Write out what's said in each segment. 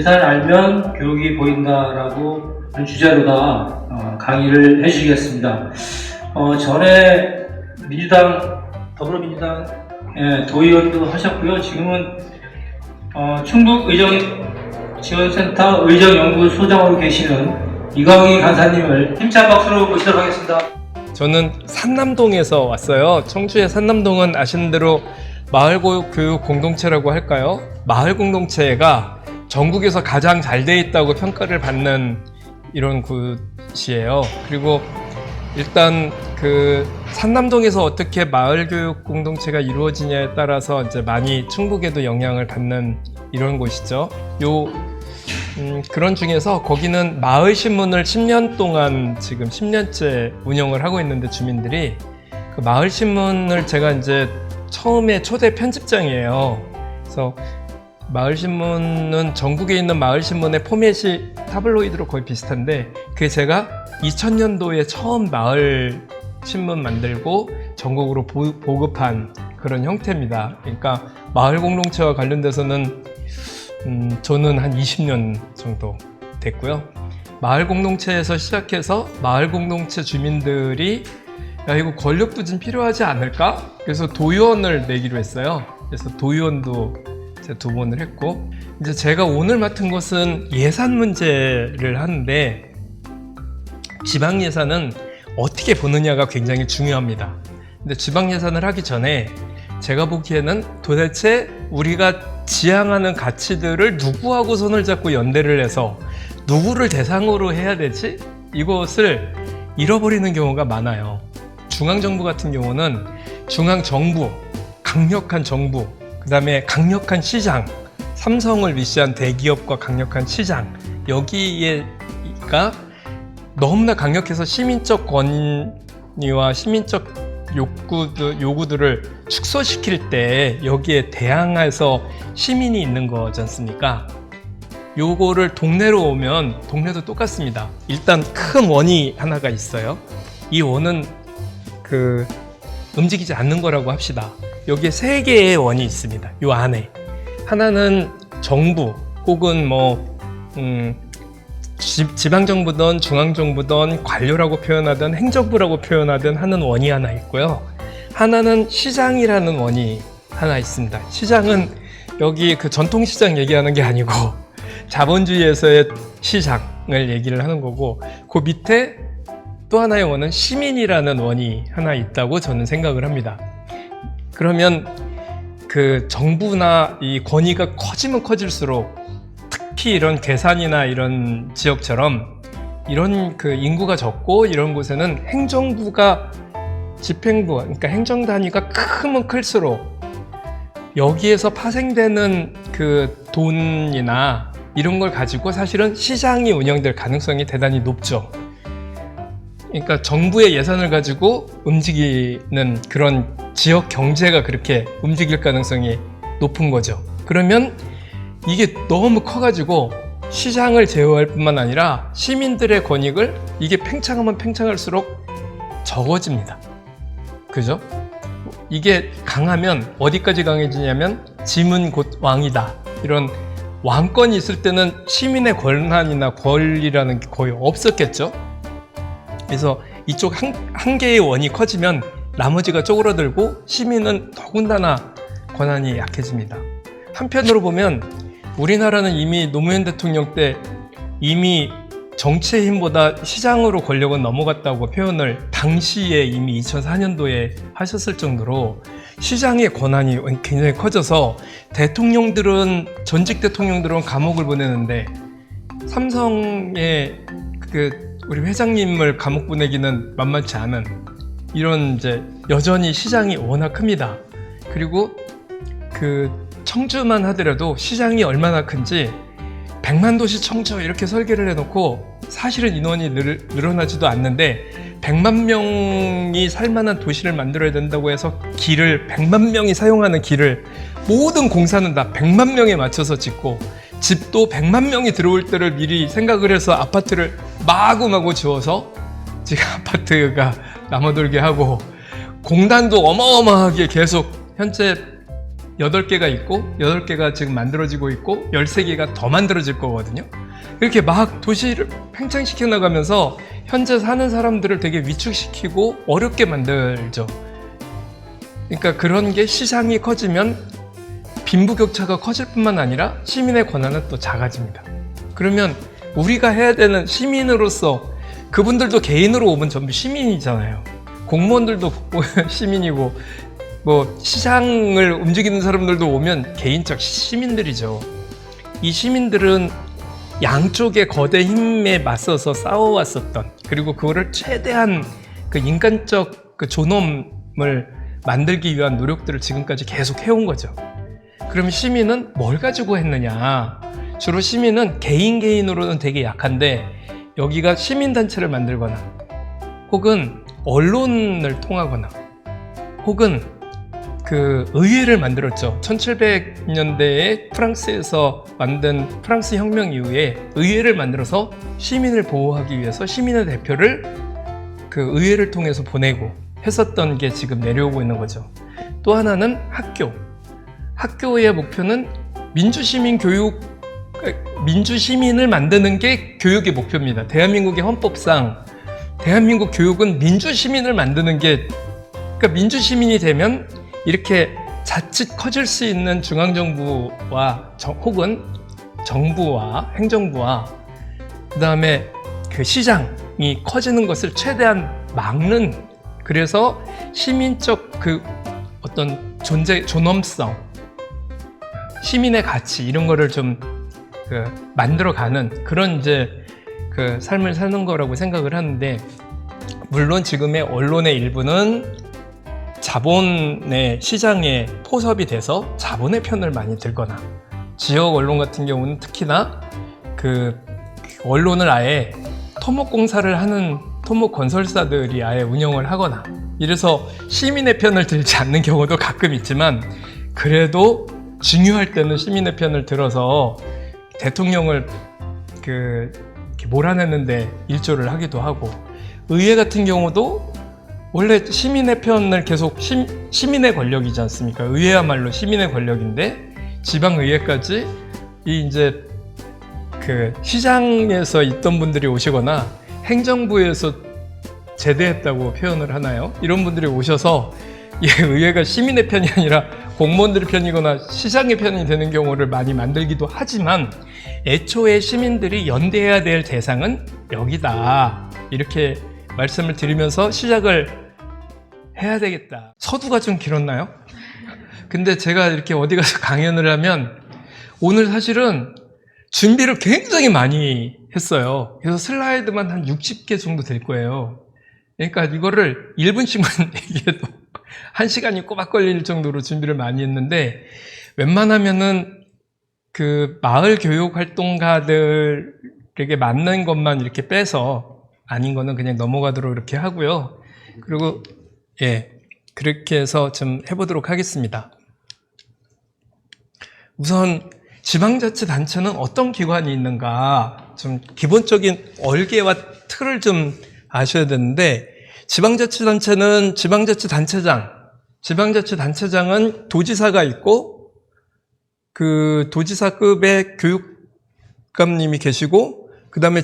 예산을 알면 교육이 보인다라고 주제로다 강의를 해주시겠습니다. 전에 더불어민주당 도의원도 하셨고요. 지금은 충북의정지원센터 의정연구소장으로 계시는 이광희 간사님을 힘찬 박수로 모시도록 하겠습니다. 저는 산남동에서 왔어요. 청주의 산남동은 아시는 대로 마을교육 공동체라고 할까요? 마을 공동체가 전국에서 가장 잘 돼 있다고 평가를 받는 이런 곳이에요. 그리고 일단 그 산남동에서 어떻게 마을교육 공동체가 이루어지냐에 따라서 이제 많이 충북에도 영향을 받는 이런 곳이죠. 그런 중에서 거기는 마을신문을 10년 동안 지금 10년째 운영을 하고 있는데 주민들이 그 마을신문을 제가 이제 처음에 초대 편집장이에요. 그래서 마을신문은 전국에 있는 마을신문의 포맷이 타블로이드로 거의 비슷한데 그게 제가 2000년도에 처음 마을신문 만들고 전국으로 보급한 그런 형태입니다. 그러니까 마을 공동체와 관련돼서는 저는 한 20년 정도 됐고요. 마을 공동체에서 시작해서 마을 공동체 주민들이 야 이거 권력도 좀 필요하지 않을까? 그래서 도의원을 내기로 했어요. 그래서 도의원도 제가 2번을 했고 이제 제가 오늘 맡은 것은 예산 문제를 하는데 지방 예산은 어떻게 보느냐가 굉장히 중요합니다. 근데 지방 예산을 하기 전에 제가 보기에는 도대체 우리가 지향하는 가치들을 누구하고 손을 잡고 연대를 해서 누구를 대상으로 해야 되지? 이것을 잃어버리는 경우가 많아요. 중앙정부 같은 경우는 중앙정부, 강력한 정부, 그 다음에 강력한 시장, 삼성을 위시한 대기업과 강력한 시장, 여기가 너무나 강력해서 시민적 권위와 시민적 요구들을 축소시킬 때 여기에 대항해서 시민이 있는 거지 않습니까? 요거를 동네로 오면 동네도 똑같습니다. 일단 큰 원이 하나가 있어요. 이 원은 움직이지 않는 거라고 합시다. 여기에 3개의 원이 있습니다. 요 안에 하나는 정부 혹은 지방정부든 중앙정부든 관료라고 표현하든 행정부라고 표현하든 하는 원이 하나 있고요. 하나는 시장이라는 원이 하나 있습니다. 시장은 여기 그 전통시장 얘기하는 게 아니고 자본주의에서의 시장을 얘기를 하는 거고 그 밑에 또 하나의 원은 시민이라는 원이 하나 있다고 저는 생각을 합니다. 그러면 그 정부나 이 권위가 커지면 커질수록 특히 이런 괴산이나 이런 지역처럼 이런 그 인구가 적고 이런 곳에는 행정부가 집행부, 그러니까 행정 단위가 크면 클수록 여기에서 파생되는 그 돈이나 이런 걸 가지고 사실은 시장이 운영될 가능성이 대단히 높죠. 그러니까 정부의 예산을 가지고 움직이는 그런 지역 경제가 그렇게 움직일 가능성이 높은 거죠. 그러면 이게 너무 커가지고 시장을 제어할 뿐만 아니라 시민들의 권익을 이게 팽창하면 팽창할수록 적어집니다. 그죠? 이게 강하면 어디까지 강해지냐면 짐은 곧 왕이다. 이런 왕권이 있을 때는 시민의 권한이나 권리라는 게 거의 없었겠죠? 그래서 이쪽 한 개의 원이 커지면 나머지가 쪼그라들고 시민은 더군다나 권한이 약해집니다. 한편으로 보면 우리나라는 이미 노무현 대통령 때 이미 정치의 힘보다 시장으로 권력은 넘어갔다고 표현을 당시에 이미 2004년도에 하셨을 정도로 시장의 권한이 굉장히 커져서 전직 대통령들은 감옥을 보내는데 삼성의 우리 회장님을 감옥 보내기는 만만치 않은 이런 이제 여전히 시장이 워낙 큽니다. 그리고 청주만 하더라도 시장이 얼마나 큰지 100만 도시 청주 이렇게 설계를 해놓고 사실은 인원이 늘어나지도 않는데 100만 명이 살만한 도시를 만들어야 된다고 해서 100만 명이 사용하는 길을 모든 공사는 다 100만 명에 맞춰서 짓고 집도 100만 명이 들어올 때를 미리 생각을 해서 아파트를 마구마구 지어서 지금 아파트가 남아돌게 하고 공단도 어마어마하게 계속 현재 8개가 있고 8개가 지금 만들어지고 있고 13개가 더 만들어질 거거든요. 이렇게 막 도시를 팽창시켜 나가면서 현재 사는 사람들을 되게 위축시키고 어렵게 만들죠. 그러니까 그런 게 시장이 커지면 빈부격차가 커질 뿐만 아니라 시민의 권한은 또 작아집니다. 그러면 우리가 해야 되는 시민으로서, 그분들도 개인으로 오면 전부 시민이잖아요. 공무원들도 시민이고 뭐 시장을 움직이는 사람들도 오면 개인적 시민들이죠. 이 시민들은 양쪽의 거대 힘에 맞서서 싸워왔었던, 그리고 그거를 최대한 그 인간적 그 존엄을 만들기 위한 노력들을 지금까지 계속 해온 거죠. 그럼 시민은 뭘 가지고 했느냐? 주로 시민은 개인으로는 되게 약한데, 여기가 시민단체를 만들거나 혹은 언론을 통하거나 혹은 그 의회를 만들었죠. 1700년대에 프랑스에서 만든 프랑스 혁명 이후에 의회를 만들어서 시민을 보호하기 위해서 시민의 대표를 그 의회를 통해서 보내고 했었던 게 지금 내려오고 있는 거죠. 또 하나는 학교. 학교의 목표는 민주시민을 만드는 게 교육의 목표입니다. 대한민국의 헌법상 대한민국 교육은 민주시민을 만드는 게, 그러니까 민주시민이 되면 이렇게 자칫 커질 수 있는 중앙정부와 혹은 정부와 행정부와 그 다음에 그 시장이 커지는 것을 최대한 막는, 그래서 시민적 그 어떤 존엄성, 시민의 가치 이런 거를 좀 그 만들어가는 그런 이제 그 삶을 사는 거라고 생각을 하는데, 물론 지금의 언론의 일부는 자본의 시장에 포섭이 돼서 자본의 편을 많이 들거나, 지역 언론 같은 경우는 특히나 그 언론을 아예 토목공사를 하는 토목 건설사들이 아예 운영을 하거나, 이래서 시민의 편을 들지 않는 경우도 가끔 있지만, 그래도 중요할 때는 시민의 편을 들어서 대통령을 몰아내는데 일조를 하기도 하고, 의회 같은 경우도 원래 시민의 편을 계속 시민의 권력이지 않습니까? 의회야말로 시민의 권력인데, 지방의회까지 이제 그 시장에서 있던 분들이 오시거나 행정부에서 제대했다고 표현을 하나요? 이런 분들이 오셔서 이 의회가 시민의 편이 아니라 공무원들의 편이거나 시장의 편이 되는 경우를 많이 만들기도 하지만, 애초에 시민들이 연대해야 될 대상은 여기다, 이렇게 말씀을 드리면서 시작을 해야 되겠다. 서두가 좀 길었나요? 근데 제가 이렇게 어디 가서 강연을 하면, 오늘 사실은 준비를 굉장히 많이 했어요. 그래서 슬라이드만 한 60개 정도 될 거예요. 그러니까 이거를 1분씩만 얘기해도 1시간이 꼬박 걸릴 정도로 준비를 많이 했는데, 웬만하면은 그 마을 교육 활동가들에게 맞는 것만 이렇게 빼서 아닌 거는 그냥 넘어가도록 이렇게 하고요. 그리고 그렇게 해서 좀 해보도록 하겠습니다. 우선 지방자치단체는 어떤 기관이 있는가, 좀 기본적인 얼개와 틀을 좀 아셔야 되는데, 지방자치단체는 지방자치단체장은 도지사가 있고, 그 도지사급의 교육감님이 계시고, 그 다음에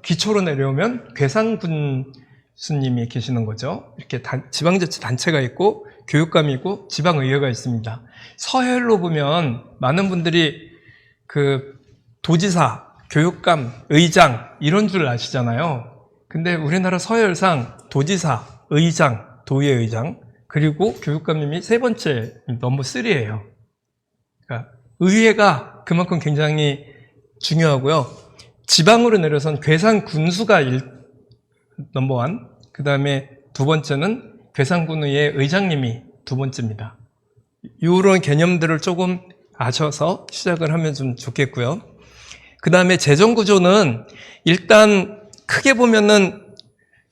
기초로 내려오면 괴상군수님이 계시는 거죠. 이렇게 지방자치단체가 있고, 교육감이 있고, 지방의회가 있습니다. 서열로 보면 많은 분들이 그 도지사, 교육감, 의장 이런 줄 아시잖아요. 근데 우리나라 서열상 도지사, 의장, 도의회의장, 그리고 교육감님이 세 번째 넘버 3예요. 그러니까 의회가 그만큼 굉장히 중요하고요. 지방으로 내려선 괴산군수가 넘버 1, 그 다음에 두 번째는 괴산군의회 의장님이 두 번째입니다. 이런 개념들을 조금 아셔서 시작을 하면 좀 좋겠고요. 그 다음에 재정구조는 일단 크게 보면은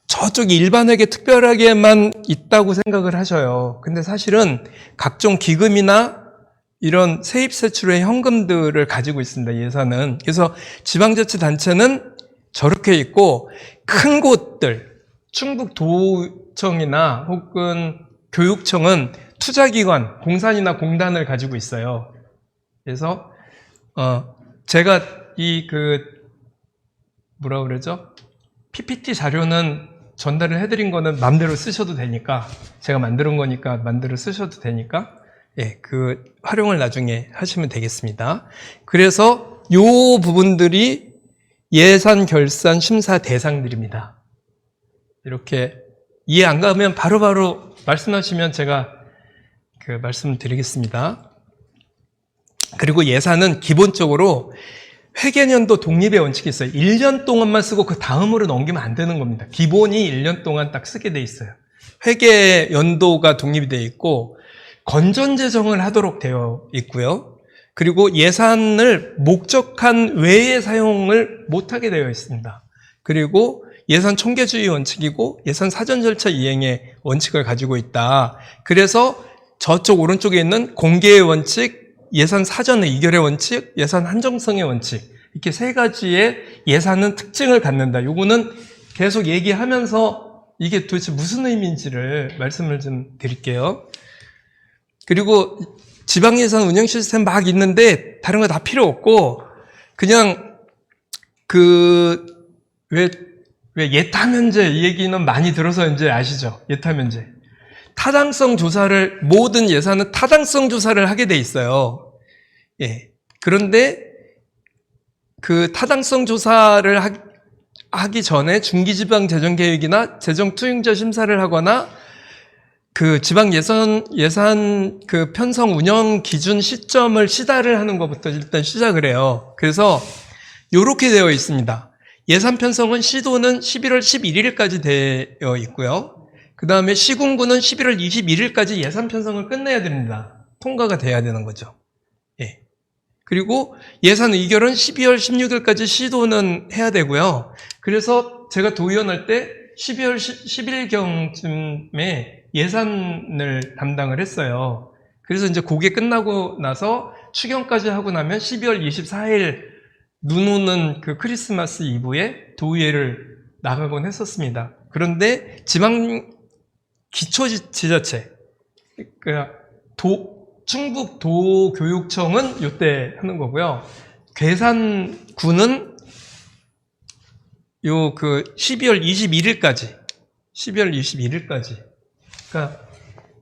저쪽 일반회계 특별하게만 있다고 생각을 하셔요. 근데 사실은 각종 기금이나 이런 세입세출의 현금들을 가지고 있습니다, 예산은. 그래서 지방자치단체는 저렇게 있고, 큰 곳들, 충북도청이나 혹은 교육청은 투자기관, 공산이나 공단을 가지고 있어요. 그래서 제가 뭐라 그러죠? PPT 자료는 전달을 해드린 거는 마음대로 쓰셔도 되니까, 제가 만드는 거니까 마음대로 쓰셔도 되니까, 예, 활용을 나중에 하시면 되겠습니다. 그래서 요 부분들이 예산 결산 심사 대상들입니다. 이렇게 이해 안 가면 바로바로 말씀하시면 제가 말씀드리겠습니다. 그리고 예산은 기본적으로 회계년도 독립의 원칙이 있어요. 1년 동안만 쓰고 그 다음으로 넘기면 안 되는 겁니다. 기본이 1년 동안 딱 쓰게 돼 있어요. 회계연도가 독립이 되어 있고 건전재정을 하도록 되어 있고요. 그리고 예산을 목적한 외에 사용을 못하게 되어 있습니다. 그리고 예산 총계주의 원칙이고 예산 사전 절차 이행의 원칙을 가지고 있다. 그래서 저쪽 오른쪽에 있는 공개의 원칙, 예산 사전 의결의 원칙, 예산 한정성의 원칙, 이렇게 세 가지의 예산은 특징을 갖는다. 요거는 계속 얘기하면서 이게 도대체 무슨 의미인지를 말씀을 좀 드릴게요. 그리고 지방예산 운영 시스템 막 있는데 다른 거 다 필요 없고 그냥 왜 예타면제 이 얘기는 많이 들어서 이제 아시죠? 예타면제. 타당성 조사를, 모든 예산은 타당성 조사를 하게 돼 있어요. 예. 그런데 그 타당성 조사를 하기 전에 중기지방 재정계획이나 재정투입자 심사를 하거나 그 지방 예산 그 편성 운영 기준 시점을 시달을 하는 것부터 일단 시작을 해요. 그래서 요렇게 되어 있습니다. 예산 편성은 시도는 11월 11일까지 되어 있고요. 그 다음에 시군구는 11월 21일까지 예산 편성을 끝내야 됩니다. 통과가 돼야 되는 거죠. 예. 그리고 예산 의결은 12월 16일까지 시도는 해야 되고요. 그래서 제가 도의원 할 때 12월 10일경쯤에 예산을 담당을 했어요. 그래서 이제 그게 끝나고 나서 추경까지 하고 나면 12월 24일 눈 오는 그 크리스마스 이브에 도의회를 나가곤 했었습니다. 그런데 지방 기초지자체, 그러니까 충북 도교육청은 이때 하는 거고요. 괴산군은 12월 21일까지. 그러니까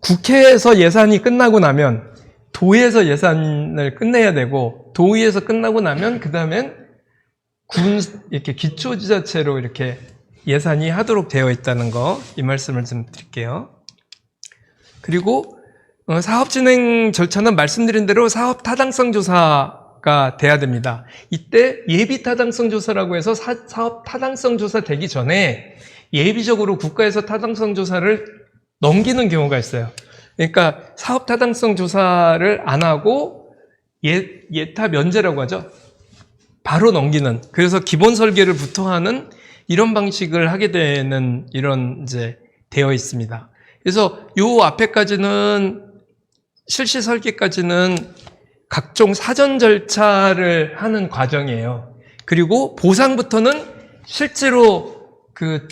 국회에서 예산이 끝나고 나면 도에서 예산을 끝내야 되고 도의에서 끝나고 나면 그 다음엔 이렇게 기초지자체로 이렇게 예산이 하도록 되어 있다는 거, 이 말씀을 좀 드릴게요. 그리고 사업 진행 절차는 말씀드린 대로 사업 타당성 조사가 돼야 됩니다. 이때 예비 타당성 조사라고 해서 사업 타당성 조사 되기 전에 예비적으로 국가에서 타당성 조사를 넘기는 경우가 있어요. 그러니까 사업 타당성 조사를 안 하고 예타 면제라고 하죠. 바로 넘기는. 그래서 기본 설계를 부터하는 이런 방식을 하게 되는 이런 이제 되어 있습니다. 그래서 요 앞에까지는 실시 설계까지는 각종 사전 절차를 하는 과정이에요. 그리고 보상부터는 실제로 그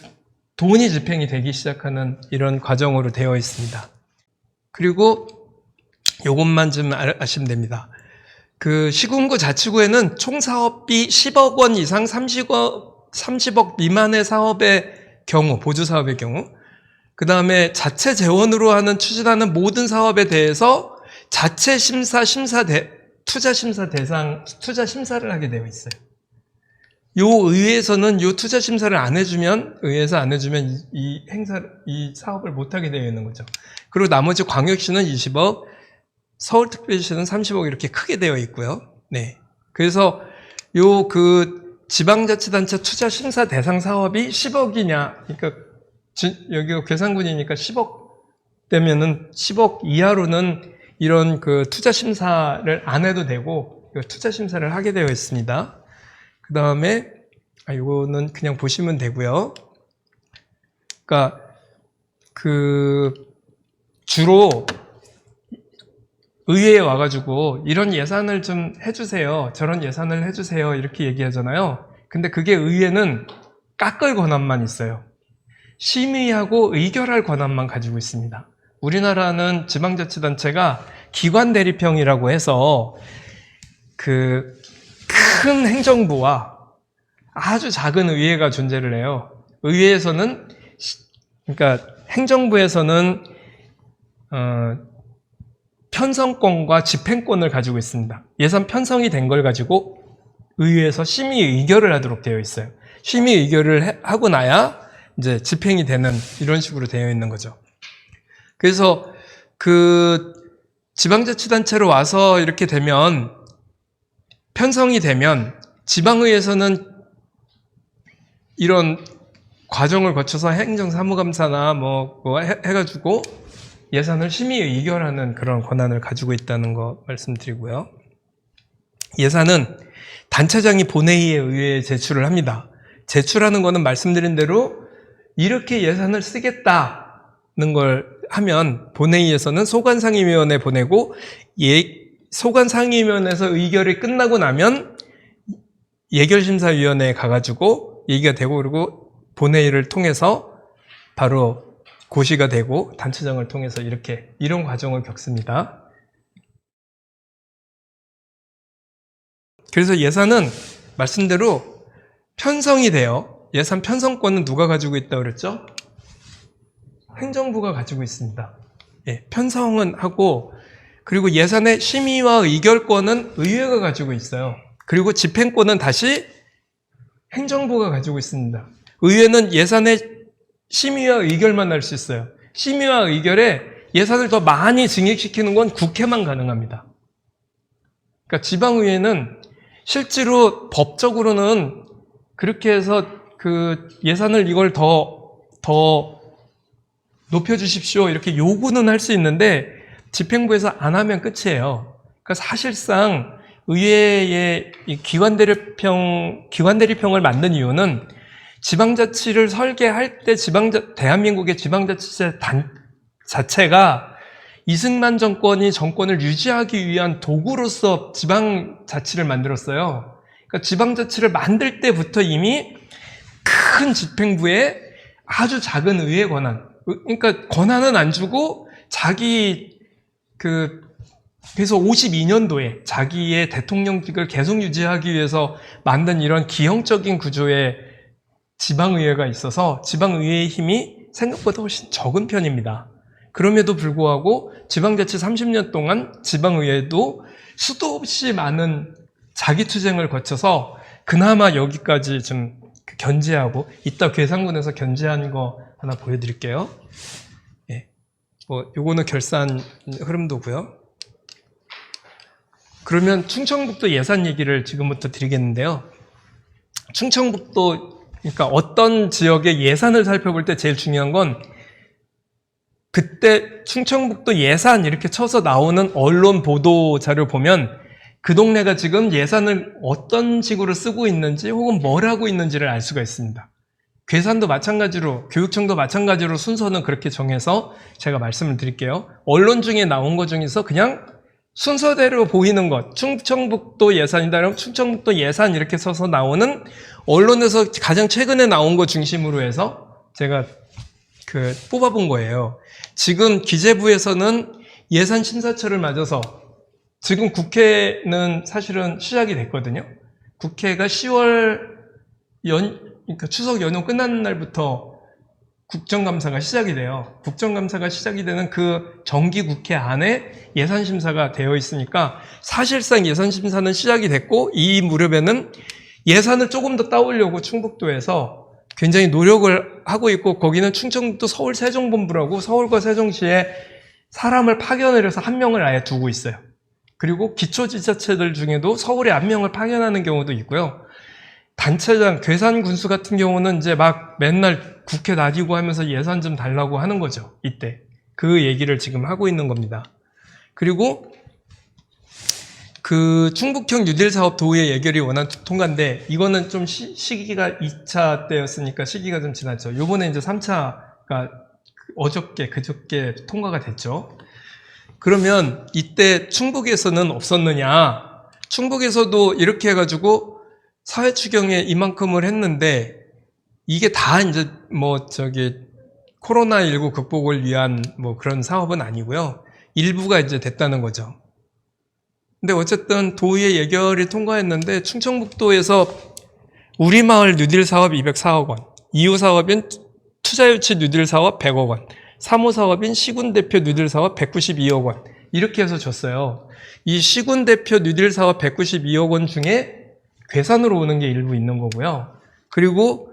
돈이 집행이 되기 시작하는 이런 과정으로 되어 있습니다. 그리고 요것만 좀 아시면 됩니다. 그 시군구 자치구에는 총 사업비 10억 원 이상 30억 미만의 사업의 경우, 보조 사업의 경우, 그 다음에 자체 재원으로 추진하는 모든 사업에 대해서 자체 심사, 투자 심사를 하게 되어 있어요. 요 의회에서는 요 투자 심사를 의회에서 안 해주면 이 사업을 못 하게 되어 있는 거죠. 그리고 나머지 광역시는 20억, 서울특별시는 30억 이렇게 크게 되어 있고요. 네. 그래서 지방자치단체 투자 심사 대상 사업이 10억이냐, 그러니까 여기가 괴산군이니까 10억 되면은 10억 이하로는 이런 그 투자 심사를 안 해도 되고 투자 심사를 하게 되어 있습니다. 그 다음에 이거는 그냥 보시면 되고요. 그러니까 주로 의회에 와가지고 이런 예산을 좀 해주세요, 저런 예산을 해주세요 이렇게 얘기하잖아요. 근데 그게 의회는 깎을 권한만 있어요. 심의하고 의결할 권한만 가지고 있습니다. 우리나라는 지방자치단체가 기관대리평이라고 해서 그 큰 행정부와 아주 작은 의회가 존재를 해요. 의회에서는, 그러니까 행정부에서는 편성권과 집행권을 가지고 있습니다. 예산 편성이 된 걸 가지고 의회에서 심의 의결을 하도록 되어 있어요. 심의 의결을 하고 나야 이제 집행이 되는 이런 식으로 되어 있는 거죠. 그래서 그 지방자치단체로 와서 이렇게 되면, 편성이 되면 지방의회에서는 이런 과정을 거쳐서 행정사무감사나 뭐 해가지고 예산을 심의 의결하는 그런 권한을 가지고 있다는 거 말씀드리고요. 예산은 단체장이 본회의에 의회에 제출을 합니다. 제출하는 거는 말씀드린 대로 이렇게 예산을 쓰겠다는 걸 하면 본회의에서는 소관상임위원회 보내고, 소관상임위원회에서 의결이 끝나고 나면 예결심사위원회에 가가지고 얘기가 되고, 그리고 본회의를 통해서 바로 고시가 되고 단체장을 통해서 이런 과정을 겪습니다. 그래서 예산은 말씀대로 편성이 돼요. 예산 편성권은 누가 가지고 있다고 그랬죠? 행정부가 가지고 있습니다. 예, 편성은 하고, 그리고 예산의 심의와 의결권은 의회가 가지고 있어요. 그리고 집행권은 다시 행정부가 가지고 있습니다. 의회는 예산의 심의와 의결만 할 수 있어요. 심의와 의결에 예산을 더 많이 증액시키는 건 국회만 가능합니다. 그러니까 지방의회는 실제로 법적으로는 그렇게 해서 그 예산을 이걸 더 높여주십시오 이렇게 요구는 할 수 있는데 집행부에서 안 하면 끝이에요. 그러니까 사실상 의회의 기관대리평을 만든 이유는 지방자치를 설계할 때 대한민국의 지방자치제 자체가 이승만 정권이 정권을 유지하기 위한 도구로서 지방자치를 만들었어요. 그러니까 지방자치를 만들 때부터 이미 큰 집행부에 아주 작은 의회 권한, 그러니까 권한은 안 주고 그래서 52년도에 자기의 대통령직을 계속 유지하기 위해서 만든 이런 기형적인 구조의 지방의회가 있어서 지방의회의 힘이 생각보다 훨씬 적은 편입니다. 그럼에도 불구하고 지방자치 30년 동안 지방의회도 수도 없이 많은 자기투쟁을 거쳐서 그나마 여기까지 좀 견제하고, 이따 괴산군에서 견제한 거 하나 보여드릴게요. 예. 요거는 결산 흐름도고요. 그러면 충청북도 예산 얘기를 지금부터 드리겠는데요. 충청북도, 그러니까 어떤 지역의 예산을 살펴볼 때 제일 중요한 건 그때 충청북도 예산 이렇게 쳐서 나오는 언론 보도 자료 보면 그 동네가 지금 예산을 어떤 식으로 쓰고 있는지 혹은 뭘 하고 있는지를 알 수가 있습니다. 괴산도 마찬가지로, 교육청도 마찬가지로 순서는 그렇게 정해서 제가 말씀을 드릴게요. 언론 중에 나온 것 중에서 그냥 순서대로 보이는 것, 충청북도 예산이다 그러면 충청북도 예산 이렇게 써서 나오는 언론에서 가장 최근에 나온 것 중심으로 해서 제가 뽑아본 거예요. 지금 기재부에서는 예산 심사철을 맞아서 지금 국회는 사실은 시작이 됐거든요. 국회가 10월 그러니까 추석 연휴 끝나는 날부터 국정감사가 시작이 돼요. 국정감사가 시작이 되는 그 정기국회 안에 예산심사가 되어 있으니까 사실상 예산심사는 시작이 됐고, 이 무렵에는 예산을 조금 더 따오려고 충북도에서 굉장히 노력을 하고 있고, 거기는 충청북도 서울세종본부라고 서울과 세종시에 사람을 파견을 해서 한 명을 아예 두고 있어요. 그리고 기초지자체들 중에도 서울에 한 명을 파견하는 경우도 있고요. 단체장, 괴산군수 같은 경우는 이제 막 맨날 국회 다니고 하면서 예산 좀 달라고 하는 거죠. 이때. 그 얘기를 지금 하고 있는 겁니다. 그리고 그 충북형 뉴딜 사업 도의회 예결위 원안 통과인데, 이거는 좀 시기가 2차 때였으니까 시기가 좀 지났죠. 요번에 이제 3차가 그저께 통과가 됐죠. 그러면 이때 충북에서는 없었느냐? 충북에서도 이렇게 해가지고 사회 추경에 이만큼을 했는데, 이게 다 이제 코로나19 극복을 위한 뭐 그런 사업은 아니고요. 일부가 이제 됐다는 거죠. 근데 어쨌든 도의회 예결이 통과했는데 충청북도에서 우리마을 뉴딜 사업 204억 원, 2호 사업인 투자유치 뉴딜 사업 100억 원, 3호 사업인 시군대표 뉴딜 사업 192억 원 이렇게 해서 줬어요. 이 시군대표 뉴딜 사업 192억 원 중에 괴산으로 오는 게 일부 있는 거고요. 그리고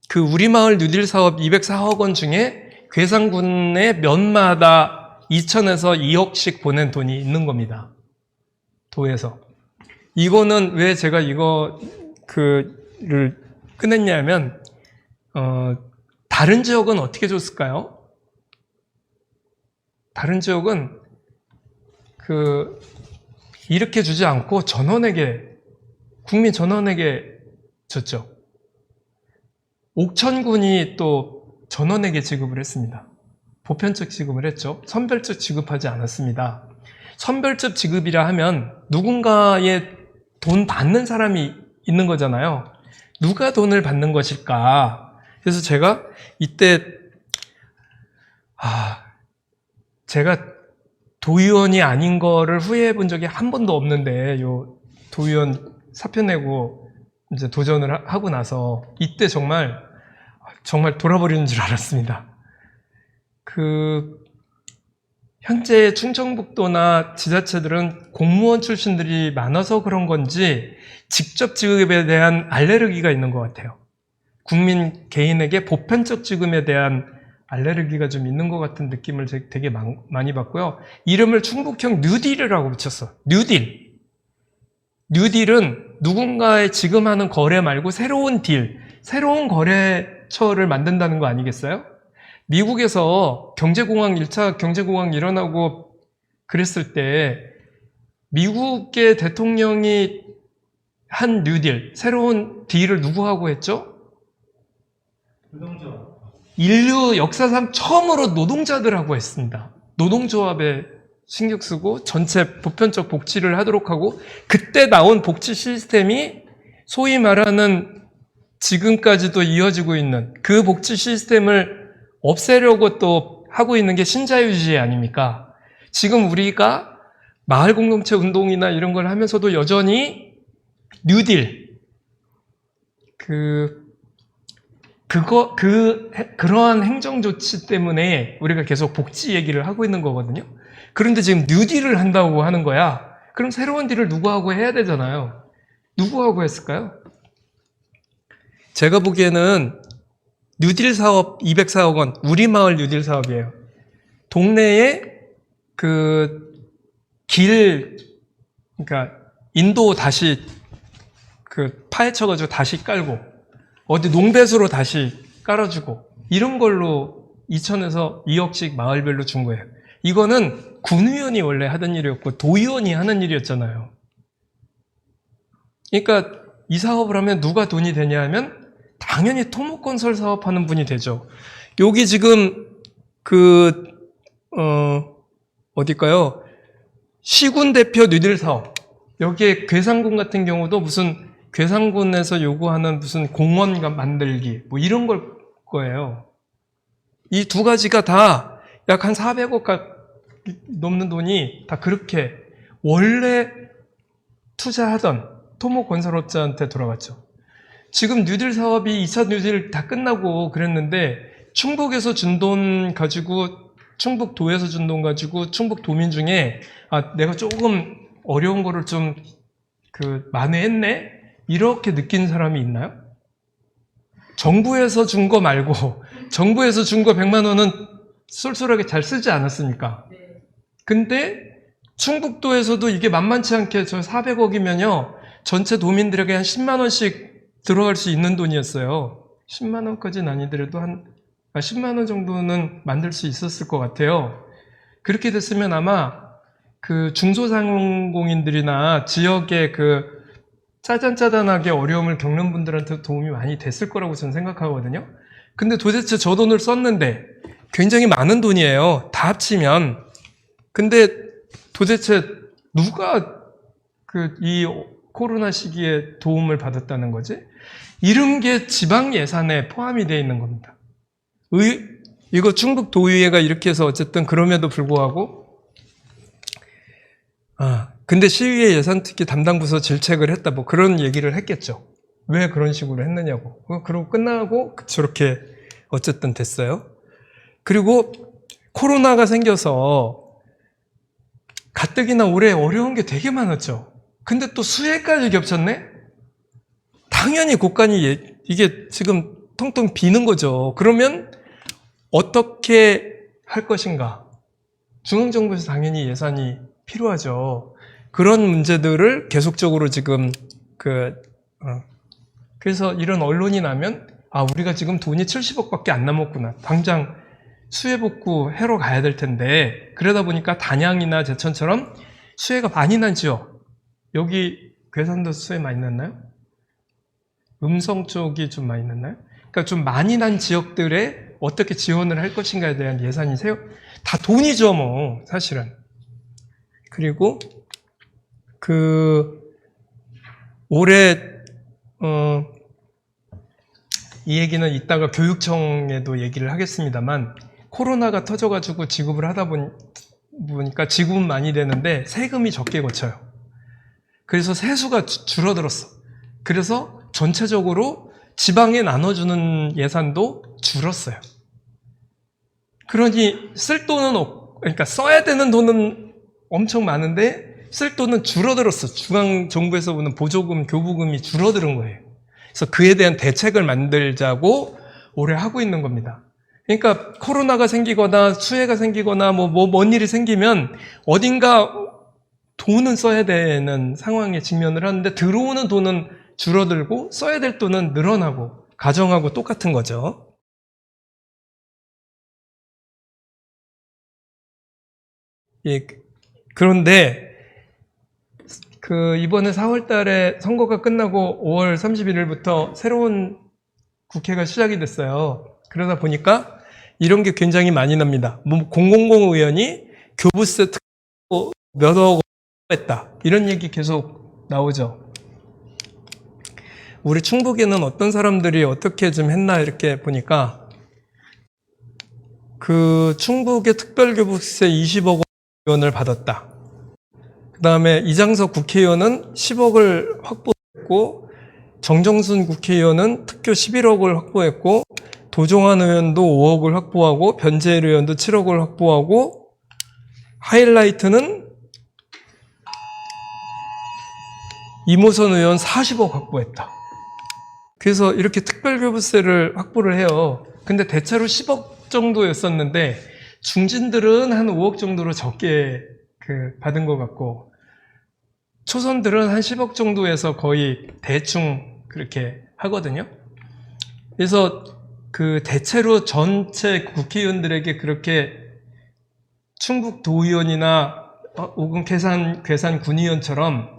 그 우리마을 뉴딜 사업 204억 원 중에 괴산군의 면마다 2천에서 2억씩 보낸 돈이 있는 겁니다. 도에서. 이거는 왜 제가 를 꺼냈냐면 다른 지역은 어떻게 줬을까요? 다른 지역은 이렇게 주지 않고 국민 전원에게 줬죠. 옥천군이 또 전원에게 지급을 했습니다. 보편적 지급을 했죠. 선별적 지급하지 않았습니다. 선별적 지급이라 하면 누군가의 돈 받는 사람이 있는 거잖아요. 누가 돈을 받는 것일까? 그래서 제가 이때 제가 도의원이 아닌 거를 후회해 본 적이 한 번도 없는데 도의원 사표 내고 이제 도전을 하고 나서 이때 정말 돌아버리는 줄 알았습니다. 현재 충청북도나 지자체들은 공무원 출신들이 많아서 그런 건지 직접 지급에 대한 알레르기가 있는 것 같아요. 국민 개인에게 보편적 지급에 대한 알레르기가 좀 있는 것 같은 느낌을 되게 많이 받고요. 이름을 충북형 뉴딜이라고 붙였어. 뉴딜. 뉴딜은 누군가의 지금 하는 거래 말고 새로운 새로운 거래처를 만든다는 거 아니겠어요? 미국에서 1차 경제공황 일어나고 그랬을 때 미국의 대통령이 한 뉴딜, 새로운 딜을 누구하고 했죠? 노동조합. 인류 역사상 처음으로 노동자들하고 했습니다. 노동조합에 신경 쓰고 전체 보편적 복지를 하도록 하고 그때 나온 복지 시스템이 소위 말하는 지금까지도 이어지고 있는 그 복지 시스템을 없애려고 또 하고 있는 게 신자유주의 아닙니까? 지금 우리가 마을 공동체 운동이나 이런 걸 하면서도 여전히 뉴딜 그러한 행정 조치 때문에 우리가 계속 복지 얘기를 하고 있는 거거든요. 그런데 지금 뉴딜을 한다고 하는 거야. 그럼 새로운 딜을 누구하고 해야 되잖아요. 누구하고 했을까요? 제가 보기에는 뉴딜 사업 204억 원, 우리마을 뉴딜 사업이에요. 동네에 그러니까 인도 다시 파헤쳐가지고 다시 깔고 어디 농배수로 다시 깔아주고 이런 걸로 2천에서 2억씩 마을별로 준 거예요. 이거는 군의원이 원래 하던 일이었고 도의원이 하는 일이었잖아요. 그러니까 이 사업을 하면 누가 돈이 되냐 하면 당연히 토목건설 사업하는 분이 되죠. 여기 지금 어딜까요? 시군 대표 뉴딜 사업. 여기에 괴산군 같은 경우도 무슨 괴산군에서 요구하는 무슨 공원 만들기 뭐 이런 걸 거예요. 이 두 가지가 다 약 한 400억 넘는 돈이 다 그렇게 원래 투자하던 토목건설업자한테 돌아갔죠. 지금 뉴딜 사업이 2차 뉴딜 다 끝나고 그랬는데 충북에서 준 돈 가지고 충북도에서 준 돈 가지고 충북도민 중에 내가 조금 어려운 거를 좀 만회했네? 이렇게 느낀 사람이 있나요? 정부에서 준 거 말고 정부에서 준 거 100만 원은 쏠쏠하게 잘 쓰지 않았습니까? 근데 충북도에서도 이게 만만치 않게 저 400억이면요 전체 도민들에게 한 10만 원씩 들어갈 수 있는 돈이었어요. 10만 원까지는 아니더라도 10만 원 정도는 만들 수 있었을 것 같아요. 그렇게 됐으면 아마 중소상공인들이나 지역의 짜잔짜잔하게 어려움을 겪는 분들한테 도움이 많이 됐을 거라고 저는 생각하거든요. 근데 도대체 저 돈을 썼는데 굉장히 많은 돈이에요. 다 합치면. 근데 도대체 누가 이 코로나 시기에 도움을 받았다는 거지? 이런 게 지방 예산에 포함이 되어 있는 겁니다. 이거 충북 도의회가 이렇게 해서 어쨌든 그럼에도 불구하고 근데 시의회 예산특위 담당 부서 질책을 했다 뭐 그런 얘기를 했겠죠. 왜 그런 식으로 했느냐고. 그러고 끝나고 저렇게 어쨌든 됐어요. 그리고 코로나가 생겨서 가뜩이나 올해 어려운 게 되게 많았죠. 근데 또 수해까지 겹쳤네? 당연히 곳간이 이게 지금 텅텅 비는 거죠. 그러면 어떻게 할 것인가? 중앙정부에서 당연히 예산이 필요하죠. 그런 문제들을 계속적으로 지금 그래서 이런 언론이 나면 우리가 지금 돈이 70억밖에 안 남았구나. 당장 수해 복구 해로 가야 될 텐데 그러다 보니까 단양이나 제천처럼 수해가 많이 난 지역 여기 괴산도 수해 많이 났나요? 음성 쪽이 좀 많이 났나요? 그러니까 좀 많이 난 지역들에 어떻게 지원을 할 것인가에 대한 예산이 다 돈이죠 뭐 사실은. 그리고 올해 이 얘기는 이따가 교육청에도 얘기를 하겠습니다만 코로나가 터져가지고 지급을 하다 보니까 지급은 많이 되는데 세금이 적게 거쳐요. 그래서 세수가 줄어들었어. 그래서 전체적으로 지방에 나눠주는 예산도 줄었어요. 그러니 쓸 돈은 그러니까 써야 되는 돈은 엄청 많은데 쓸 돈은 줄어들었어. 중앙정부에서 오는 보조금, 교부금이 줄어드는 거예요. 그래서 그에 대한 대책을 만들자고 올해 하고 있는 겁니다. 그러니까 코로나가 생기거나 수해가 생기거나 뭔 일이 생기면 어딘가 돈은 써야 되는 상황에 직면을 하는데 들어오는 돈은 줄어들고 써야 될 돈은 늘어나고 가정하고 똑같은 거죠. 예, 그런데 이번에 4월 달에 선거가 끝나고 5월 31일부터 새로운 국회가 시작이 됐어요. 그러다 보니까 이런 게 굉장히 많이 납니다. 000 의원이 교부세 특허 몇억 했다. 이런 얘기 계속 나오죠. 우리 충북에는 어떤 사람들이 어떻게 좀 했나 이렇게 보니까 충북의 특별교부세 20억 원을 받았다. 그 다음에 이장석 국회의원은 10억을 확보했고 정정순 국회의원은 특교 11억을 확보했고 도종환 의원도 5억을 확보하고 변재일 의원도 7억을 확보하고 하이라이트는 이모선 의원 40억 확보했다. 그래서 이렇게 특별교부세를 확보를 해요. 근데 대체로 10억 정도였었는데 중진들은 한 5억 정도로 적게 받은 것 같고 초선들은 한 10억 정도에서 거의 대충 그렇게 하거든요. 그래서 대체로 전체 국회의원들에게 그렇게 충북 도의원이나 혹은 괴산 군의원처럼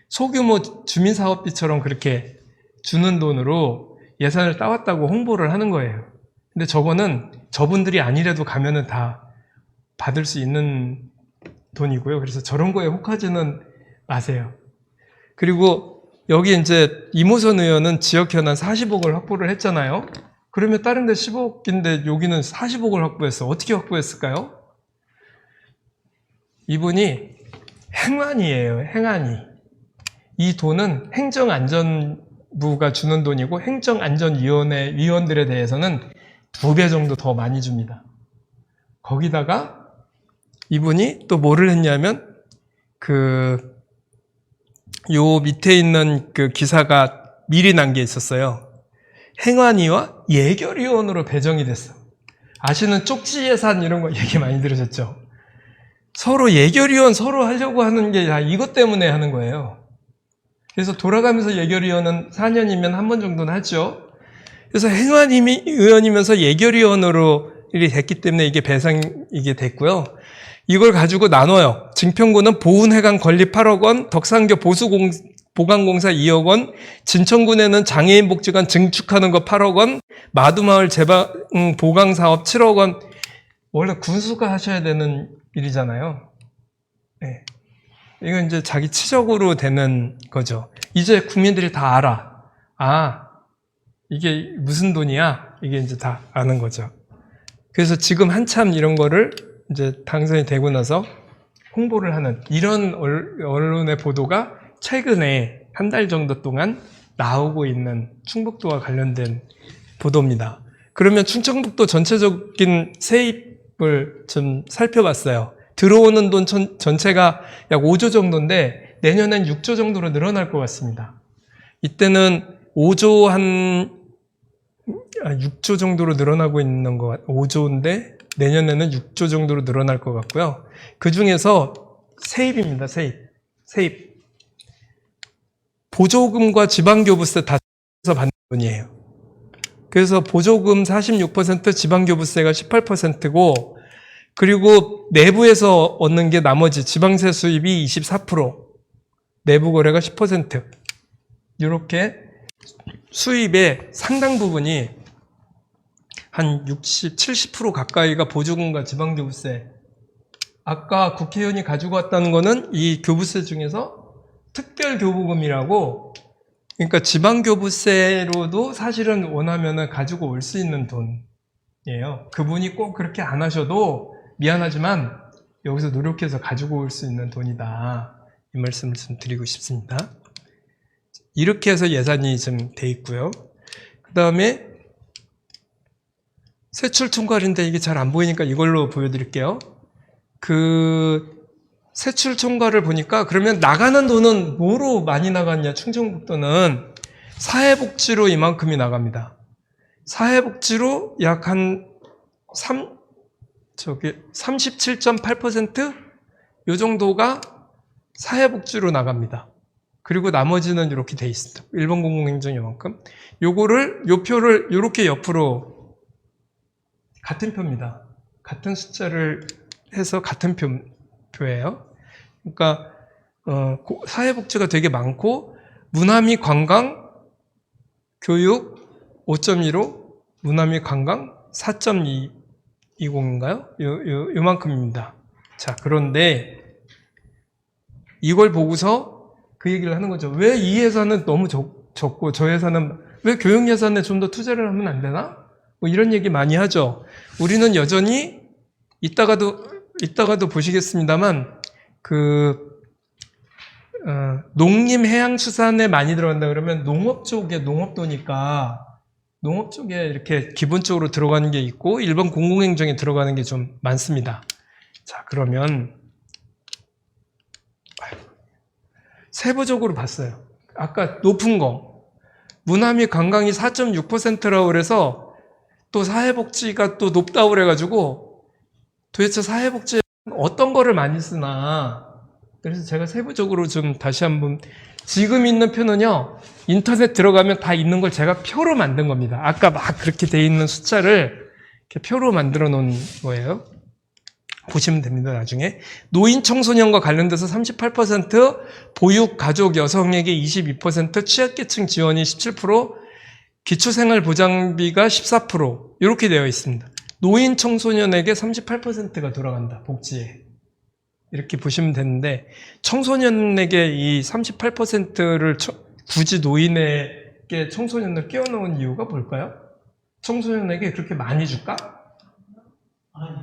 소규모 주민사업비처럼 그렇게 주는 돈으로 예산을 따왔다고 홍보를 하는 거예요. 근데 저거는 저분들이 아니래도 가면은 다 받을 수 있는 돈이고요. 그래서 저런 거에 혹하지는 마세요. 그리고 여기 이제 이모선 의원은 지역 현안 40억을 확보를 했잖아요. 그러면 다른 데 10억인데 여기는 40억을 확보했어. 어떻게 확보했을까요? 이분이 행안위예요. 행안위. 이 돈은 행정안전부가 주는 돈이고 행정안전위원회 위원들에 대해서는 2배 정도 더 많이 줍니다. 거기다가 이분이 또 뭐를 했냐면 요 밑에 있는 기사가 미리 난 게 있었어요. 행안위와 예결위원으로 배정이 됐어. 아시는 쪽지 예산 이런 거 얘기 많이 들으셨죠? 서로 예결위원 서로 하려고 하는 게 다 이것 때문에 하는 거예요. 그래서 돌아가면서 예결위원은 4년이면 한 번 정도는 하죠. 그래서 행안위 의원이면서 예결위원으로 일이 됐기 때문에 이게 이게 됐고요. 이걸 가지고 나눠요. 증평구는 보훈회관 건립 8억 원, 덕산교 보강공사 2억 원, 진천군에는 장애인복지관 증축하는 거 8억 원, 마두마을 보강사업 7억 원. 원래 군수가 하셔야 되는 일이잖아요. 네. 이건 이제 자기 치적으로 되는 거죠. 이제 국민들이 다 알아. 이게 무슨 돈이야? 이게 이제 다 아는 거죠. 그래서 지금 한참 이런 거를 이제 당선이 되고 나서 홍보를 하는 이런 언론의 보도가 최근에 한 달 정도 동안 나오고 있는 충북도와 관련된 보도입니다. 그러면 충청북도 전체적인 세입을 좀 살펴봤어요. 들어오는 돈 전체가 약 5조 정도인데 내년엔 6조 정도로 늘어날 것 같습니다. 이때는 6조 정도로 늘어나고 있는 것 같아요. 5조인데 내년에는 6조 정도로 늘어날 것 같고요. 그 중에서 세입입니다. 세입. 보조금과 지방교부세 다 해서 받는 돈이에요. 그래서 보조금 46%, 지방교부세가 18%고, 그리고 내부에서 얻는 게 나머지 지방세 수입이 24%, 내부 거래가 10%. 이렇게 수입의 상당 부분이 한 60, 70% 가까이가 보조금과 지방교부세. 아까 국회의원이 가지고 왔다는 거는 이 교부세 중에서 특별교부금이라고, 그러니까 지방교부세로도 사실은 원하면은 가지고 올 수 있는 돈이에요. 그분이 꼭 그렇게 안 하셔도 미안하지만 여기서 노력해서 가지고 올 수 있는 돈이다. 이 말씀을 좀 드리고 싶습니다. 이렇게 해서 예산이 좀 돼 있고요. 그 다음에 세출 총괄인데 이게 잘 안 보이니까 이걸로 보여드릴게요. 그 세출 총괄을 보니까 그러면 나가는 돈은 뭐로 많이 나갔냐? 충청북도는 사회복지로 이만큼이 나갑니다. 사회복지로 약 한 37.8%? 요 정도가 사회복지로 나갑니다. 그리고 나머지는 이렇게 돼 있습니다. 일본 공공행정 요만큼. 요 표를 이렇게 옆으로 같은 표입니다. 같은 숫자를 해서 같은 표예요. 그러니까 사회복지가 되게 많고 문화 및 관광, 교육 5.15, 문화 및 관광 4.20인가요? 요만큼입니다. 자, 그런데 이걸 보고서 그 얘기를 하는 거죠. 왜 이 예산은 너무 적고 저 예산은 왜 교육 예산에 좀 더 투자를 하면 안 되나? 뭐 이런 얘기 많이 하죠. 우리는 여전히 이따가도 보시겠습니다만 농림해양수산에 많이 들어간다 그러면 농업 쪽에 농업도니까 농업 쪽에 이렇게 기본적으로 들어가는 게 있고 일반 공공행정에 들어가는 게 좀 많습니다. 자, 그러면 세부적으로 봤어요. 아까 높은 거 문화 및 관광이 4.6%라고 그래서 또 사회복지가 또 높다고 그래가지고 도대체 사회복지에 어떤 거를 많이 쓰나. 그래서 제가 세부적으로 좀 다시 한번 지금 있는 표는요 인터넷 들어가면 다 있는 걸 제가 표로 만든 겁니다. 아까 막 그렇게 돼 있는 숫자를 이렇게 표로 만들어 놓은 거예요. 보시면 됩니다. 나중에 노인 청소년과 관련돼서 38%, 보육 가족 여성에게 22%, 취약계층 지원이 17%, 기초생활보장비가 14% 이렇게 되어 있습니다. 노인 청소년에게 38%가 돌아간다. 복지에. 이렇게 보시면 되는데 청소년에게 이 38%를 굳이 노인에게 청소년을 끼워넣은 이유가 뭘까요? 청소년에게 그렇게 많이 줄까? 아니,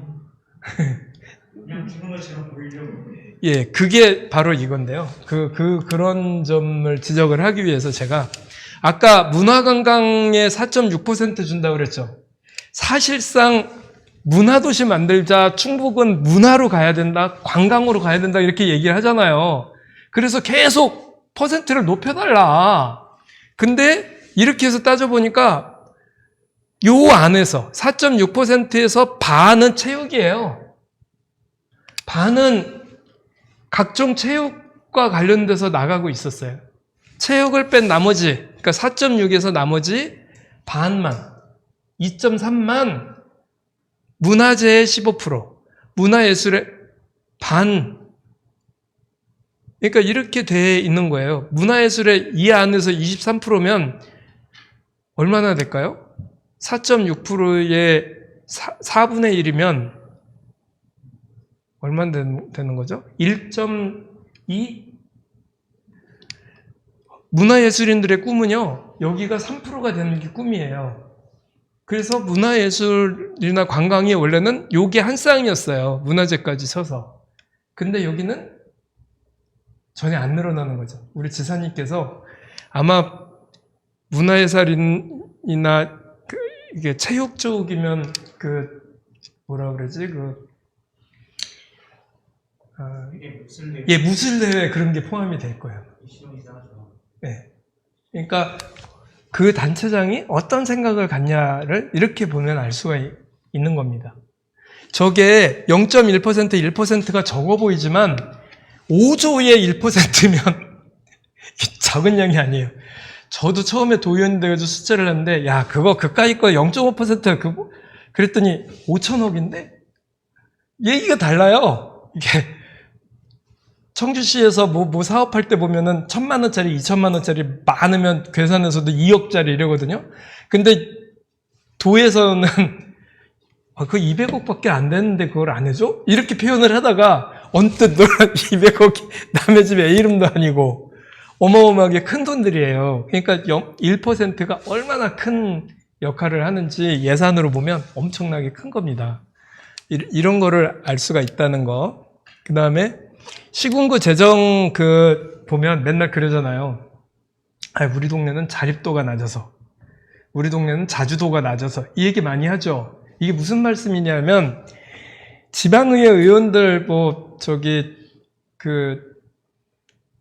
그냥 주는 것처럼 보이려고. 예, 그게 바로 이건데요. 그런 점을 지적을 하기 위해서 제가 아까 문화관광에 4.6% 준다고 그랬죠. 사실상 문화도시 만들자, 충북은 문화로 가야 된다, 관광으로 가야 된다 이렇게 얘기를 하잖아요. 그래서 계속 퍼센트를 높여달라. 근데 이렇게 해서 따져보니까 요 안에서 4.6%에서 반은 체육이에요. 반은 각종 체육과 관련돼서 나가고 있었어요. 체육을 뺀 나머지, 그러니까 4.6에서 나머지 반만, 2.3만 문화재의 15%, 문화예술의 반. 그러니까 이렇게 돼 있는 거예요. 문화예술의 이 안에서 23%면 얼마나 될까요? 4.6%의 4분의 1이면 얼마나 되는 거죠? 1.2? 문화예술인들의 꿈은요, 여기가 3%가 되는 게 꿈이에요. 그래서 문화예술이나 관광이 원래는 요게 한 쌍이었어요. 문화재까지 쳐서. 근데 여기는 전혀 안 늘어나는 거죠. 우리 지사님께서 아마 문화예술이나 이게 체육 쪽이면 뭐라 그러지? 이게 무슨 예, 무술대회 그런 게 포함이 될 거예요. 이상하죠. 네. 그러니까 그 단체장이 어떤 생각을 갖냐를 이렇게 보면 알 수가 있는 겁니다. 저게 0.1%, 1%가 적어 보이지만 5조의 1%면 작은 양이 아니에요. 저도 처음에 도의원 돼가지고 숫자를 했는데, 야, 그거 그까이 거 0.5% 그거 그랬더니 5천억인데 얘기가 달라요. 이게 청주시에서 뭐 사업할 때 보면은 1,000만 원짜리, 2,000만 원짜리 많으면 괴산에서도 2억짜리 이러거든요. 근데 도에서는 그 200억밖에 안 되는데 그걸 안 해줘? 이렇게 표현을 하다가 언뜻 노란 200억이 남의 집 애 이름도 아니고 어마어마하게 큰 돈들이에요. 그러니까 1%가 얼마나 큰 역할을 하는지 예산으로 보면 엄청나게 큰 겁니다. 이런 거를 알 수가 있다는 거. 그 다음에 시군구 재정 보면 맨날 그러잖아요. 우리 동네는 자립도가 낮아서, 우리 동네는 자주도가 낮아서 이 얘기 많이 하죠. 이게 무슨 말씀이냐면 지방의회 의원들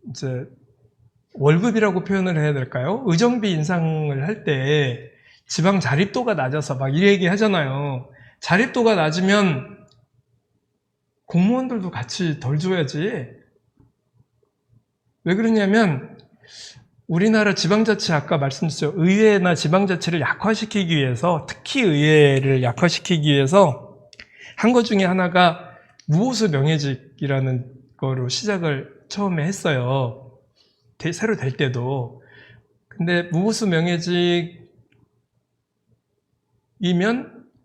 이제 월급이라고 표현을 해야 될까요? 의정비 인상을 할 때 지방 자립도가 낮아서 막 이 얘기 하잖아요. 자립도가 낮으면 공무원들도 같이 덜 줘야지. 왜 그러냐면 우리나라 지방자치 아까 말씀드렸죠. 의회나 지방자치를 약화시키기 위해서, 특히 의회를 약화시키기 위해서 한 것 중에 하나가 무보수 명예직이라는 거로 시작을 처음에 했어요. 새로 될 때도. 근데 무보수 명예직이면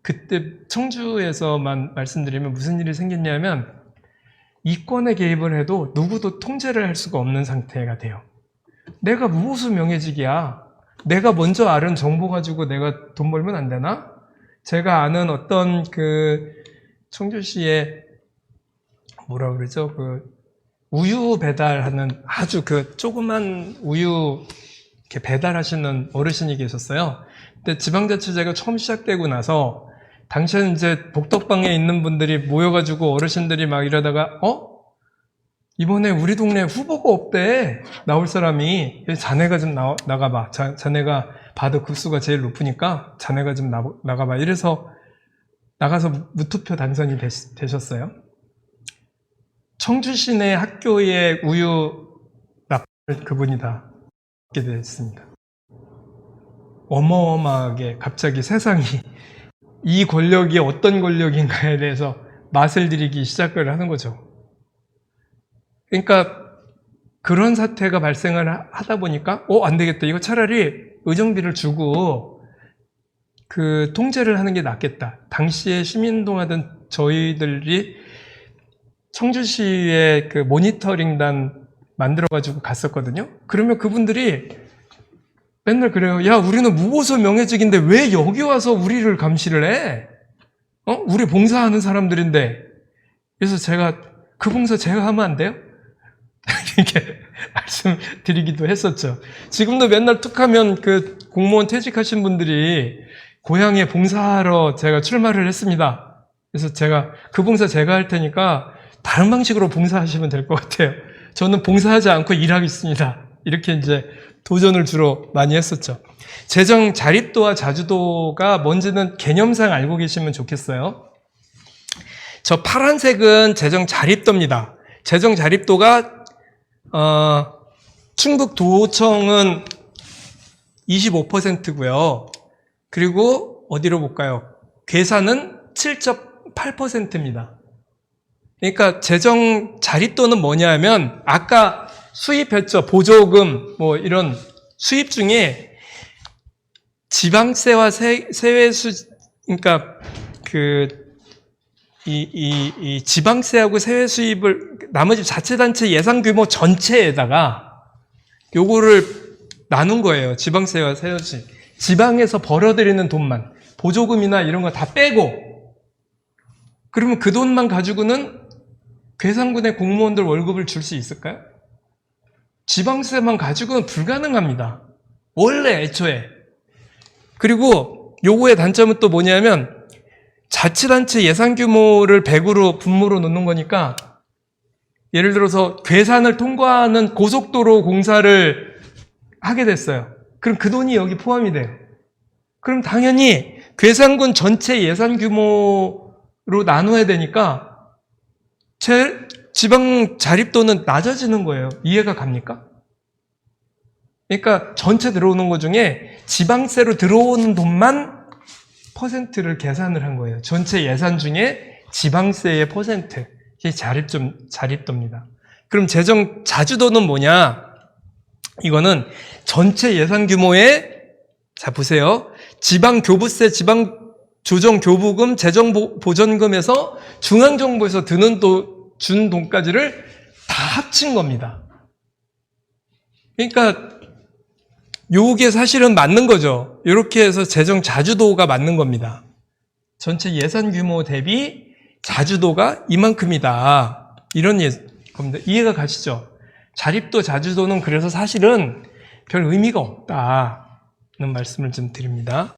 그때 청주에서만 말씀드리면 무슨 일이 생겼냐면 이권에 개입을 해도 누구도 통제를 할 수가 없는 상태가 돼요. 내가 무보수 명예직이야. 내가 먼저 아는 정보 가지고 내가 돈 벌면 안 되나? 제가 아는 어떤 청주시에 뭐라 그러죠? 우유 배달하는 아주 조그만 우유 이렇게 배달하시는 어르신이 계셨어요. 근데 지방자치제가 처음 시작되고 나서 당시에는 이제 복덕방에 있는 분들이 모여가지고 어르신들이 막 이러다가 이번에 우리 동네 후보가 없대. 나올 사람이. 자네가 좀 나가봐. 자네가 받을 급수가 제일 높으니까 자네가 좀 나가봐. 이래서 나가서 무투표 당선이 되셨어요. 청주 시내 학교의 우유 납품을 그분이 다 받게 됐습니다. 어마어마하게 갑자기 세상이 이 권력이 어떤 권력인가에 대해서 맛을 들이기 시작을 하는 거죠. 그러니까 그런 사태가 발생을 하다 보니까 안 되겠다. 이거 차라리 의정비를 주고 통제를 하는 게 낫겠다. 당시에 시민운동하던 저희들이 청주시에 모니터링단 만들어가지고 갔었거든요. 그러면 그분들이 맨날 그래요. 야, 우리는 무보수 명예직인데 왜 여기 와서 우리를 감시를 해? 우리 봉사하는 사람들인데. 그래서 제가 그 봉사 제가 하면 안 돼요? 이렇게 말씀드리기도 했었죠. 지금도 맨날 툭하면 공무원 퇴직하신 분들이 고향에 봉사하러 제가 출마를 했습니다. 그래서 제가 그 봉사 제가 할 테니까 다른 방식으로 봉사하시면 될 것 같아요. 저는 봉사하지 않고 일하겠습니다. 이렇게 이제 도전을 주로 많이 했었죠. 재정 자립도와 자주도가 뭔지는 개념상 알고 계시면 좋겠어요. 저 파란색은 재정 자립도입니다. 재정 자립도가 충북도청은 25%고요. 그리고 어디로 볼까요? 괴산은 7.8%입니다. 그러니까 재정 자립도는 뭐냐 하면 아까 수입했죠. 보조금 이런 수입 중에 지방세와 세외수 그러니까 이 지방세하고 세외 수입을 나머지 자치단체 예산 규모 전체에다가 요거를 나눈 거예요. 지방세와 세외 수입. 지방에서 벌어들이는 돈만. 보조금이나 이런 거 다 빼고, 그러면 그 돈만 가지고는 괴산군의 공무원들 월급을 줄 수 있을까요? 지방세만 가지고는 불가능합니다. 원래 애초에. 그리고 요거의 단점은 또 뭐냐면 자치단체 예산 규모를 100으로 분모로 놓는 거니까, 예를 들어서 괴산을 통과하는 고속도로 공사를 하게 됐어요. 그럼 그 돈이 여기 포함이 돼요. 그럼 당연히 괴산군 전체 예산 규모로 나눠야 되니까 지방 자립도는 낮아지는 거예요. 이해가 갑니까? 그러니까 전체 들어오는 것 중에 지방세로 들어오는 돈만 퍼센트를 계산을 한 거예요. 전체 예산 중에 지방세의 퍼센트. 이게 자립도입니다. 그럼 재정 자주도는 뭐냐? 이거는 전체 예산 규모의, 자 보세요. 지방교부세, 지방조정교부금, 재정보전금에서 중앙정부에서 준 돈까지를 다 합친 겁니다. 그러니까 요게 사실은 맞는 거죠. 이렇게 해서 재정 자주도가 맞는 겁니다. 전체 예산 규모 대비 자주도가 이만큼이다. 이런 겁니다. 이해가 가시죠? 자립도, 자주도는 그래서 사실은 별 의미가 없다는 말씀을 좀 드립니다.